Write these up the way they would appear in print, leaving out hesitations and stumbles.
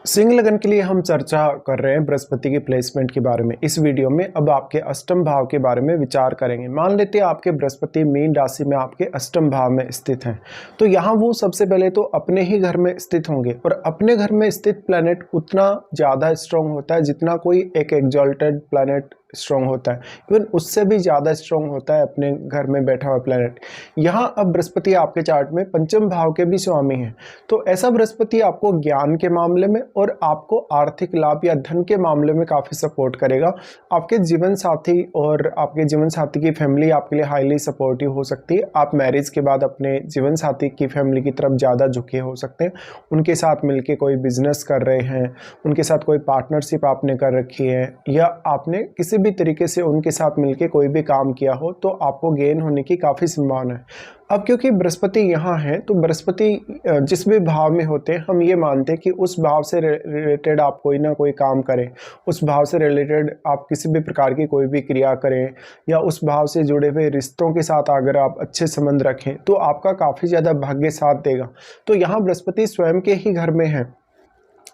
सिंह लगन के लिए हम चर्चा कर रहे हैं बृहस्पति की प्लेसमेंट के बारे में। इस वीडियो में अब आपके अष्टम भाव के बारे में विचार करेंगे। मान लेते हैं आपके बृहस्पति मीन राशि में आपके अष्टम भाव में स्थित हैं, तो यहाँ वो सबसे पहले तो अपने ही घर में स्थित होंगे और अपने घर में स्थित प्लैनेट उतना ज़्यादा स्ट्रॉन्ग होता है जितना कोई एक एग्जॉल्टेड प्लैनेट स्ट्रॉन्ग होता है। इवन उससे भी ज़्यादा स्ट्रॉन्ग होता है अपने घर में बैठा हुआ प्लैनेट। यहाँ अब बृहस्पति आपके चार्ट में पंचम भाव के भी स्वामी हैं, तो ऐसा बृहस्पति आपको ज्ञान के मामले में और आपको आर्थिक लाभ या धन के मामले में काफ़ी सपोर्ट करेगा। आपके जीवन साथी और आपके जीवन साथी की फैमिली आपके लिए हाईली सपोर्टिव हो सकती है। आप मैरिज के बाद अपने जीवन साथी की फैमिली की तरफ ज़्यादा झुके हो सकते हैं। उनके साथ मिलके कोई बिजनेस कर रहे हैं, उनके साथ कोई पार्टनरशिप आपने कर रखी है या आपने किसी भी तरीके से उनके साथ मिलके कोई भी काम किया हो, तो आपको गेन होने की काफ़ी संभावना है। अब क्योंकि बृहस्पति यहाँ है, तो बृहस्पति जिस भी भाव में होते हैं हम ये मानते हैं कि उस भाव से रिलेटेड आप कोई ना कोई काम करें, उस भाव से रिलेटेड आप किसी भी प्रकार की कोई भी क्रिया करें या उस भाव से जुड़े हुए रिश्तों के साथ अगर आप अच्छे संबंध रखें तो आपका काफ़ी ज़्यादा भाग्य साथ देगा। तो यहाँ बृहस्पति स्वयं के ही घर में है।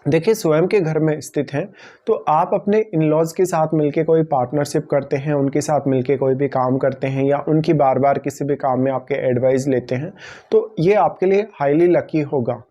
देखिए, स्वयं के घर में स्थित हैं, तो आप अपने इन लॉज के साथ मिलके कोई पार्टनरशिप करते हैं, उनके साथ मिलके कोई भी काम करते हैं या उनकी बार बार किसी भी काम में आपके एडवाइस लेते हैं, तो ये आपके लिए हाईली लकी होगा।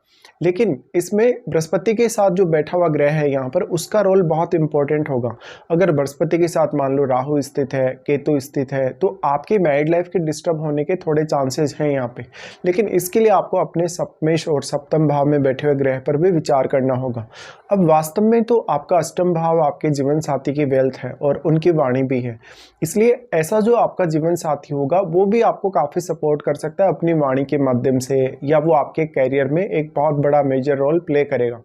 लेकिन इसमें बृहस्पति के साथ जो बैठा हुआ ग्रह है यहाँ पर, उसका रोल बहुत इंपॉर्टेंट होगा। अगर बृहस्पति के साथ मान लो राहु स्थित है, केतु स्थित है, तो आपकी मैरिड लाइफ के डिस्टर्ब होने के थोड़े चांसेस हैं यहाँ पे। लेकिन इसके लिए आपको अपने सप्तमेश और सप्तम भाव में बैठे हुए ग्रह पर भी विचार करना होगा। अब वास्तव में तो आपका अष्टम भाव आपके जीवन साथी की वेल्थ है और उनकी वाणी भी है, इसलिए ऐसा जो आपका जीवन साथी होगा वो भी आपको काफ़ी सपोर्ट कर सकता है अपनी वाणी के माध्यम से, या वो आपके कैरियर में एक बहुत बड़ा मेजर रोल प्ले करेगा।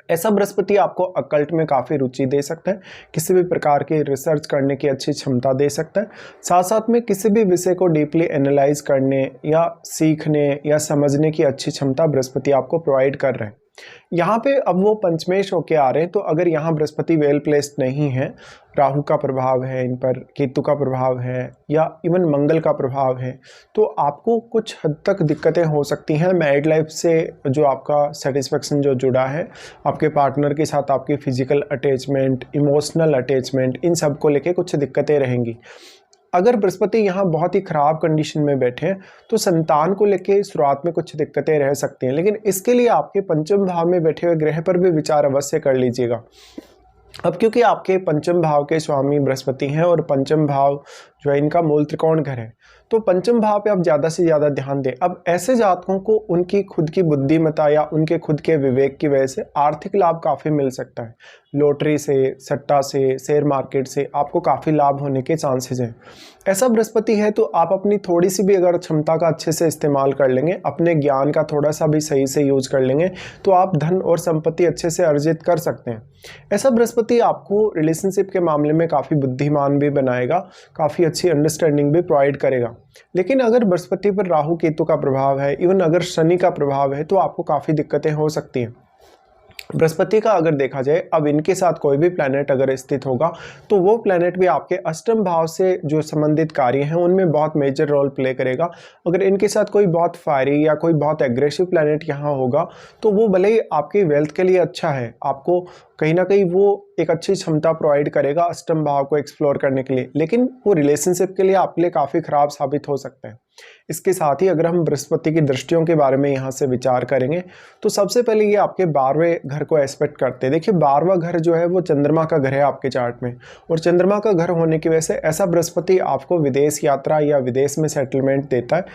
ऐसा बृहस्पति आपको अकल्ट में काफ़ी रुचि दे सकता है, किसी भी प्रकार की रिसर्च करने की अच्छी क्षमता दे सकता है, साथ साथ में किसी भी विषय को डीपली एनालाइज करने या सीखने या समझने की अच्छी क्षमता बृहस्पति आपको प्रोवाइड कर रहे हैं। यहाँ पे अब वो पंचमेश होके आ रहे हैं, तो अगर यहाँ बृहस्पति वेल प्लेस्ड नहीं है, राहु का प्रभाव है इन पर, केतु का प्रभाव है या इवन मंगल का प्रभाव है, तो आपको कुछ हद तक दिक्कतें हो सकती हैं मैरिड लाइफ से। जो आपका सेटिस्फेक्शन जो जुड़ा है आपके पार्टनर के साथ, आपकी फिजिकल अटैचमेंट, इमोशनल अटैचमेंट, इन सब को लेके कुछ दिक्कतें रहेंगी। अगर बृहस्पति यहाँ बहुत ही ख़राब कंडीशन में बैठे हैं तो संतान को लेके शुरुआत में कुछ दिक्कतें रह सकती हैं, लेकिन इसके लिए आपके पंचम भाव में बैठे हुए ग्रह पर भी विचार अवश्य कर लीजिएगा। अब क्योंकि आपके पंचम भाव के स्वामी बृहस्पति हैं और पंचम भाव जो है इनका मूल त्रिकोण घर है, तो पंचम भाव पे आप ज़्यादा से ज़्यादा ध्यान दें। अब ऐसे जातकों को उनकी खुद की बुद्धिमत्ता या उनके खुद के विवेक की वजह से आर्थिक लाभ काफ़ी मिल सकता है। लॉटरी से, सट्टा से, शेयर मार्केट से आपको काफ़ी लाभ होने के चांसेस हैं। ऐसा बृहस्पति है तो आप अपनी थोड़ी सी भी अगर क्षमता का अच्छे से इस्तेमाल कर लेंगे, अपने ज्ञान का थोड़ा सा भी सही से यूज कर लेंगे, तो आप धन और संपत्ति अच्छे से अर्जित कर सकते हैं। ऐसा बृहस्पति आपको रिलेशनशिप के मामले में काफ़ी बुद्धिमान भी बनाएगा, काफ़ी अच्छी अंडरस्टैंडिंग भी प्रोवाइड करेगा। लेकिन अगर बृहस्पति पर राहु केतु का प्रभाव है, इवन अगर शनि का प्रभाव है, तो आपको काफ़ी दिक्कतें हो सकती हैं। बृहस्पति का अगर देखा जाए, अब इनके साथ कोई भी प्लैनेट अगर स्थित होगा तो वो प्लैनेट भी आपके अष्टम भाव से जो संबंधित कार्य हैं उनमें बहुत मेजर रोल प्ले करेगा। अगर इनके साथ कोई बहुत फायरी या कोई बहुत एग्रेसिव प्लैनेट यहाँ होगा तो वो भले ही आपकी वेल्थ के लिए अच्छा है, आपको कहीं ना कहीं वो एक अच्छी क्षमता प्रोवाइड करेगा अष्टम भाव को एक्सप्लोर करने के लिए, लेकिन वो रिलेशनशिप के लिए आपके लिए काफ़ी ख़राब साबित हो सकता है। इसके साथ ही अगर हम बृहस्पति की दृष्टियों के बारे में यहाँ से विचार करेंगे तो सबसे पहले ये आपके 12वें घर को एस्पेक्ट करते हैं। देखिए, 12वां घर जो है वो चंद्रमा का घर है आपके चार्ट में, और चंद्रमा का घर होने की वजह से ऐसा बृहस्पति आपको विदेश यात्रा या विदेश में सेटलमेंट देता है।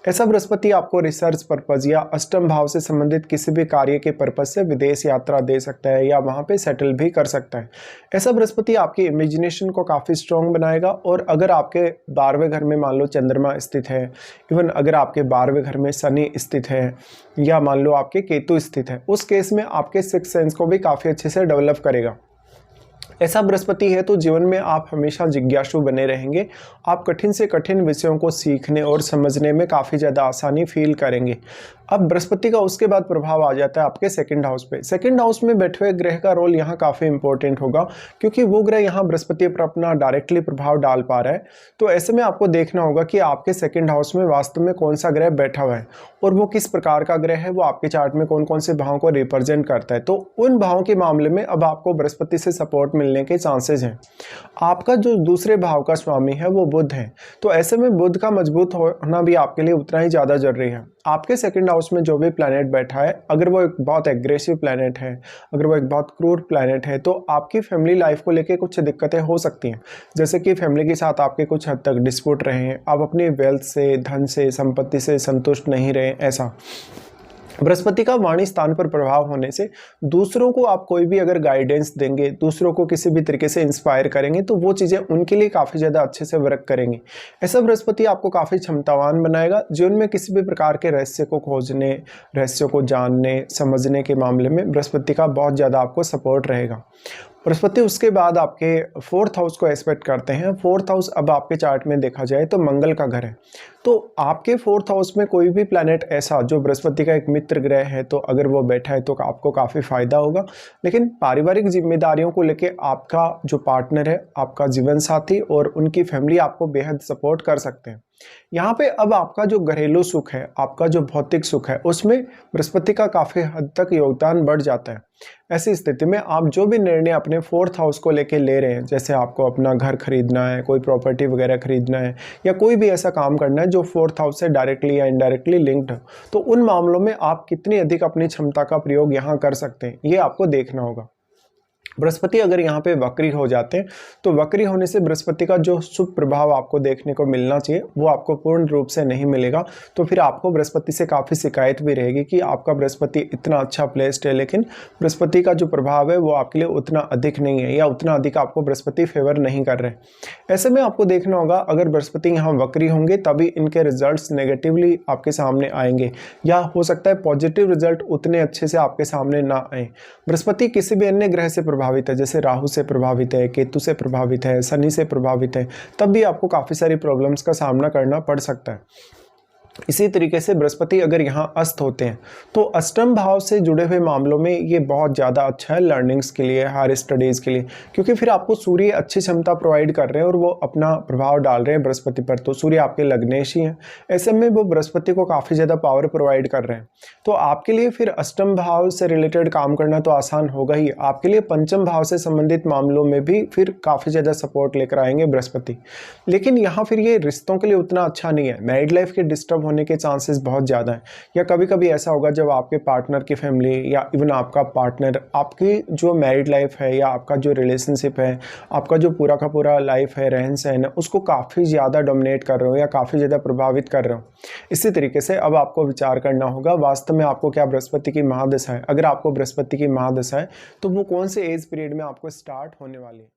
ऐसा बृहस्पति आपको रिसर्च पर्पज़ या अष्टम भाव से संबंधित किसी भी कार्य के पर्पज़ से विदेश यात्रा दे सकता है या वहाँ पर सेटल भी कर सकता है। ऐसा बृहस्पति आपकी इमेजिनेशन को काफ़ी स्ट्रॉन्ग बनाएगा। और अगर आपके 12वें घर में मान लो चंद्रमा स्थित है, इवन अगर आपके 12वें घर में शनि स्थित है या मान लो आपके केतु स्थित है, उस केस में आपके सिक्स सेंस को भी काफ़ी अच्छे से डेवलप करेगा। ऐसा बृहस्पति है तो जीवन में आप हमेशा जिज्ञासु बने रहेंगे। आप कठिन से कठिन विषयों को सीखने और समझने में काफ़ी ज़्यादा आसानी फील करेंगे। अब बृहस्पति का उसके बाद प्रभाव आ जाता है आपके सेकंड हाउस पे। सेकंड हाउस में बैठे हुए ग्रह का रोल यहाँ काफ़ी इंपॉर्टेंट होगा, क्योंकि वो ग्रह यहाँ बृहस्पति पर अपना डायरेक्टली प्रभाव डाल पा रहा है। तो ऐसे में आपको देखना होगा कि आपके सेकंड हाउस में वास्तव में कौन सा ग्रह बैठा हुआ है और वो किस प्रकार का ग्रह है, वो आपके चार्ट में कौन कौन से भावों को रिप्रेजेंट करता है। तो उन भावों के मामले में अब आपको बृहस्पति से सपोर्ट मिलने के चांसेस हैं। आपका जो दूसरे भाव का स्वामी है वो बुध है, तो ऐसे में बुध का मजबूत होना भी आपके लिए उतना ही ज़्यादा जरूरी है। आपके सेकंड हाउस में जो भी प्लैनेट बैठा है, अगर वो एक बहुत एग्रेसिव प्लैनेट है, अगर वो एक बहुत क्रूर प्लैनेट है, तो आपकी फैमिली लाइफ को लेके कुछ दिक्कतें हो सकती हैं। जैसे कि फैमिली के साथ आपके कुछ हद तक डिस्प्यूट रहे हैं, आप अपनी वेल्थ से, धन से, संपत्ति से संतुष्ट नहीं रहे। ऐसा बृहस्पति का वाणी स्थान पर प्रभाव होने से दूसरों को आप कोई भी अगर गाइडेंस देंगे, दूसरों को किसी भी तरीके से इंस्पायर करेंगे, तो वो चीज़ें उनके लिए काफ़ी ज़्यादा अच्छे से वर्क करेंगी। ऐसा बृहस्पति आपको काफ़ी क्षमतावान बनाएगा। जीवन में किसी भी प्रकार के रहस्य को खोजने, रहस्यों को जानने, समझने के मामले में बृहस्पति का बहुत ज़्यादा आपको सपोर्ट रहेगा। बृहस्पति उसके बाद आपके फोर्थ हाउस को एक्सपेक्ट करते हैं। फोर्थ हाउस अब आपके चार्ट में देखा जाए तो मंगल का घर है। तो आपके फोर्थ हाउस में कोई भी प्लैनेट ऐसा जो बृहस्पति का एक मित्र ग्रह है, तो अगर वो बैठा है तो आपको काफ़ी फायदा होगा। लेकिन पारिवारिक जिम्मेदारियों को लेके आपका जो पार्टनर है, आपका जीवन साथी और उनकी फैमिली आपको बेहद सपोर्ट कर सकते हैं। यहाँ पे अब आपका जो घरेलू सुख है, आपका जो भौतिक सुख है, उसमें बृहस्पति का काफ़ी हद तक योगदान बढ़ जाता है। ऐसी स्थिति में आप जो भी निर्णय अपने फोर्थ हाउस को लेके ले रहे हैं, जैसे आपको अपना घर खरीदना है, कोई प्रॉपर्टी वगैरह खरीदना है, या कोई भी ऐसा काम करना है जो फोर्थ हाउस से डायरेक्टली या इनडायरेक्टली लिंक्ड हो, तो उन मामलों में आप कितनी अधिक अपनी क्षमता का प्रयोग यहाँ कर सकते हैं, ये आपको देखना होगा। बृहस्पति अगर यहाँ पे वक्री हो जाते हैं, तो वक्री होने से बृहस्पति का जो शुभ प्रभाव आपको देखने को मिलना चाहिए वो आपको पूर्ण रूप से नहीं मिलेगा। तो फिर आपको बृहस्पति से काफ़ी शिकायत भी रहेगी कि आपका बृहस्पति इतना अच्छा प्लेस्ड है, लेकिन बृहस्पति का जो प्रभाव है वो आपके लिए उतना अधिक नहीं है, या उतना अधिक आपको बृहस्पति फेवर नहीं कर रहे। ऐसे में आपको देखना होगा, अगर बृहस्पति यहाँ वक्री होंगे तभी इनके रिजल्ट्स नेगेटिवली आपके सामने आएंगे, या हो सकता है पॉजिटिव रिजल्ट उतने अच्छे से आपके सामने ना आए। बृहस्पति किसी भी अन्य ग्रह से प्रभावित है, जैसे राहु से प्रभावित है, केतु से प्रभावित है, शनि से प्रभावित है, तब भी आपको काफ़ी सारी प्रॉब्लम्स का सामना करना पड़ सकता है। इसी तरीके से बृहस्पति अगर यहाँ अस्त होते हैं, तो अष्टम भाव से जुड़े हुए मामलों में ये बहुत ज़्यादा अच्छा है लर्निंग्स के लिए, हायर स्टडीज़ के लिए, क्योंकि फिर आपको सूर्य अच्छी क्षमता प्रोवाइड कर रहे हैं और वो अपना प्रभाव डाल रहे हैं बृहस्पति पर। तो सूर्य आपके लग्नेश ही हैं, ऐसे में वो बृहस्पति को काफ़ी ज़्यादा पावर प्रोवाइड कर रहे हैं। तो आपके लिए फिर अष्टम भाव से रिलेटेड काम करना तो आसान होगा ही, आपके लिए पंचम भाव से संबंधित मामलों में भी फिर काफ़ी ज़्यादा सपोर्ट लेकर आएंगे बृहस्पति। लेकिन यहाँ फिर ये रिश्तों के लिए उतना अच्छा नहीं है, मैरिड लाइफ के डिस्टर्ब होने के चांसेस बहुत ज़्यादा हैं। या कभी कभी ऐसा होगा जब आपके पार्टनर की फैमिली या इवन आपका पार्टनर आपकी जो मैरिड लाइफ है या आपका जो रिलेशनशिप है, आपका जो पूरा का पूरा लाइफ है, रहन सहन है, उसको काफ़ी ज़्यादा डोमिनेट कर रहे हो या काफ़ी ज़्यादा प्रभावित कर रहे हो। इसी तरीके से अब आपको विचार करना होगा वास्तव में आपको क्या बृहस्पति की महादशा है। अगर आपको बृहस्पति की महादशा है तो वो कौन से एज पीरियड में आपको स्टार्ट होने वाली है।